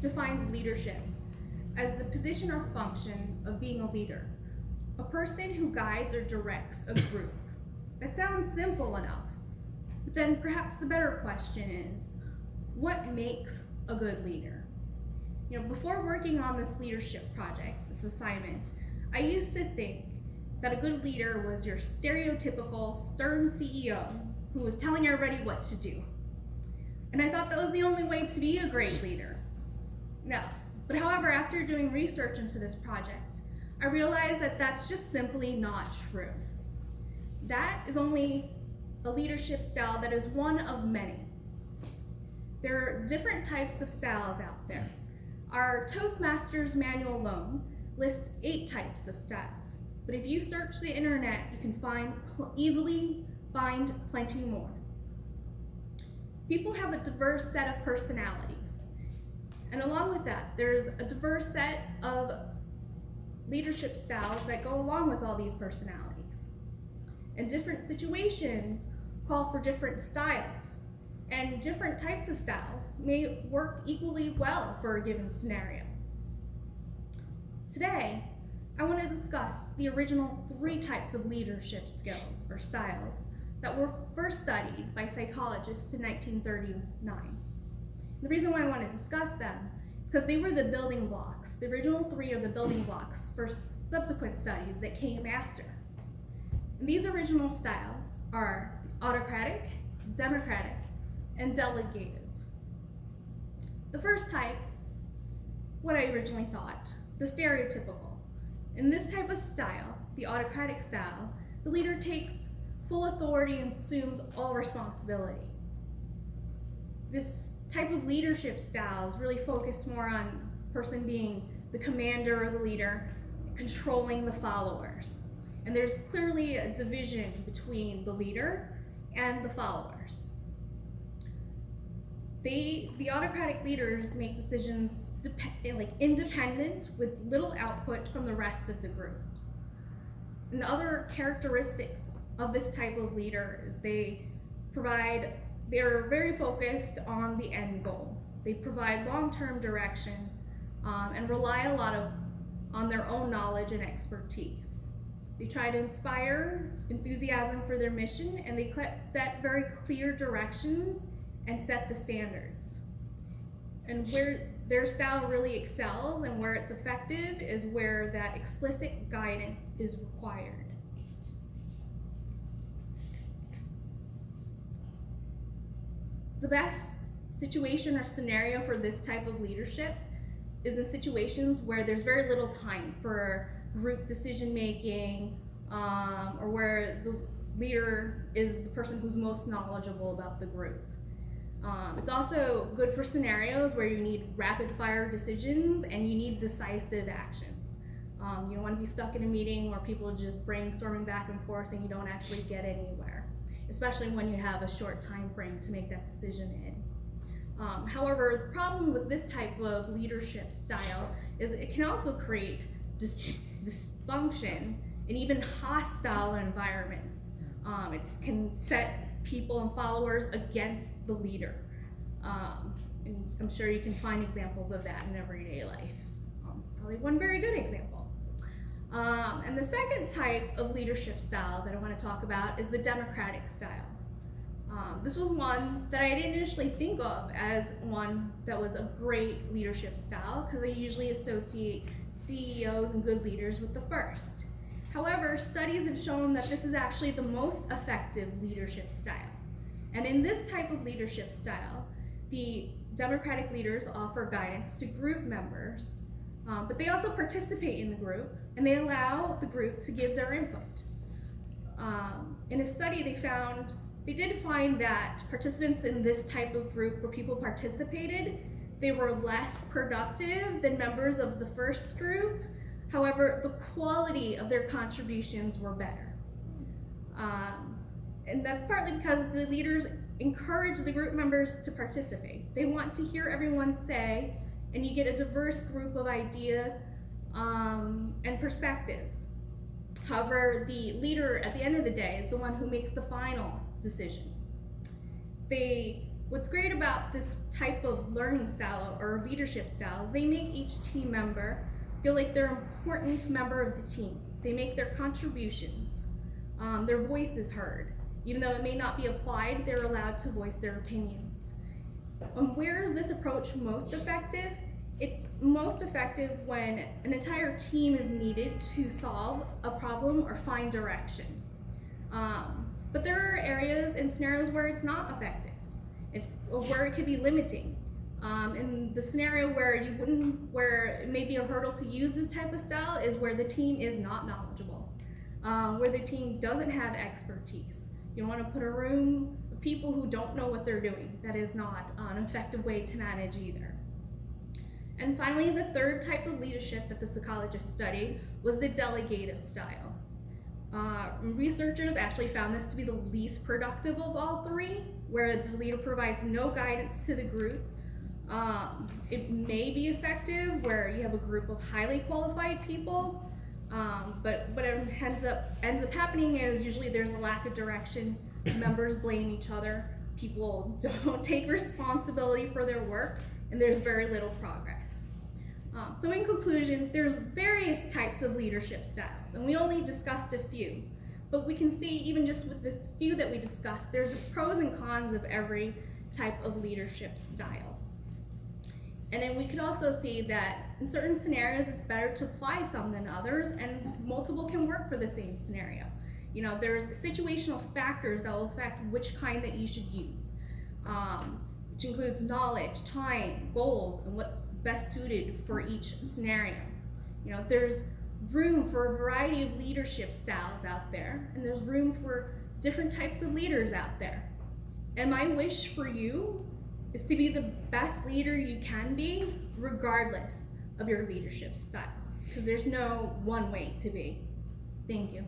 defines leadership as the position or function of being a leader, a person who guides or directs a group. That sounds simple enough, but then perhaps the better question is, what makes a good leader? Before working on this leadership project, this assignment, I used to think that a good leader was your stereotypical stern CEO who was telling everybody what to do. And I thought that was the only way to be a great leader. No, but however, after doing research into this project, I realized that that's just simply not true. That is only a leadership style that is one of many. There are different types of styles out there. Our Toastmasters manual alone lists 8 types of styles, but if you search the internet, you can easily find plenty more. People have a diverse set of personalities, and along with that, there's a diverse set of leadership styles that go along with all these personalities. And different situations call for different styles, and different types of styles may work equally well for a given scenario. Today, I want to discuss the original 3 types of leadership skills or styles that were first studied by psychologists in 1939. The reason why I want to discuss them is because they were the building blocks. The original 3 are the building blocks for subsequent studies that came after. And these original styles are autocratic, democratic, and delegative. The first type is what I originally thought, the stereotypical. In this type of style, the autocratic style, the leader takes full authority and assumes all responsibility. This type of leadership style is really focused more on the person being the commander or the leader, controlling the followers. And there's clearly a division between the leader and the followers. The autocratic leaders make decisions independent with little output from the rest of the groups. And other characteristics of this type of leader is they're very focused on the end goal. They provide long-term direction and rely a lot on their own knowledge and expertise. They try to inspire enthusiasm for their mission, and they set very clear directions and set the standards. And where their style really excels and where it's effective is where that explicit guidance is required. The best situation or scenario for this type of leadership is in situations where there's very little time for group decision making, or where the leader is the person who's most knowledgeable about the group. It's also good for scenarios where you need rapid fire decisions and you need decisive actions. You don't want to be stuck in a meeting where people are just brainstorming back and forth and you don't actually get anywhere, especially when you have a short time frame to make that decision in. However, the problem with this type of leadership style is it can also create dysfunction and even hostile environments. It can set people and followers against the leader. And I'm sure you can find examples of that in everyday life. Probably one very good example. And the second type of leadership style that I want to talk about is the democratic style. This was one that I didn't initially think of as one that was a great leadership style, because I usually associate CEOs and good leaders with the first. However, studies have shown that this is actually the most effective leadership style. And in this type of leadership style, the democratic leaders offer guidance to group members, but they also participate in the group and they allow the group to give their input. In a study, they did find that participants in this type of group where people participated, they were less productive than members of the first group. However, the quality of their contributions were better. And that's partly because the leaders encourage the group members to participate. They want to hear everyone's say, and you get a diverse group of ideas and perspectives. However, the leader at the end of the day is the one who makes the final decision. What's great about this type of learning style or leadership style is they make each team member feel like they're an important member of the team. They make their contributions. Their voice is heard. Even though it may not be applied, they're allowed to voice their opinions. Where is this approach most effective? It's most effective when an entire team is needed to solve a problem or find direction. But there are areas and scenarios where it's not effective. It's where it could be limiting. In the scenario where it may be a hurdle to use this type of style is where the team is not knowledgeable, where the team doesn't have expertise. You don't want to put a room of people who don't know what they're doing. That is not an effective way to manage either. And finally, the third type of leadership that the psychologists studied was the delegative style. Researchers actually found this to be the least productive of all three, where the leader provides no guidance to the group. It may be effective where you have a group of highly qualified people, but what ends up happening is usually there's a lack of direction. Members blame each other. People don't take responsibility for their work, and there's very little progress. So in conclusion, there's various types of leadership styles, and we only discussed a few. But we can see, even just with the few that we discussed, there's pros and cons of every type of leadership style. And then we could also see that in certain scenarios, it's better to apply some than others, and multiple can work for the same scenario. There's situational factors that will affect which kind that you should use, which includes knowledge, time, goals, and what's best suited for each scenario. There's room for a variety of leadership styles out there, and there's room for different types of leaders out there. And my wish for you is to be the best leader you can be, regardless of your leadership style, because there's no one way to be. Thank you.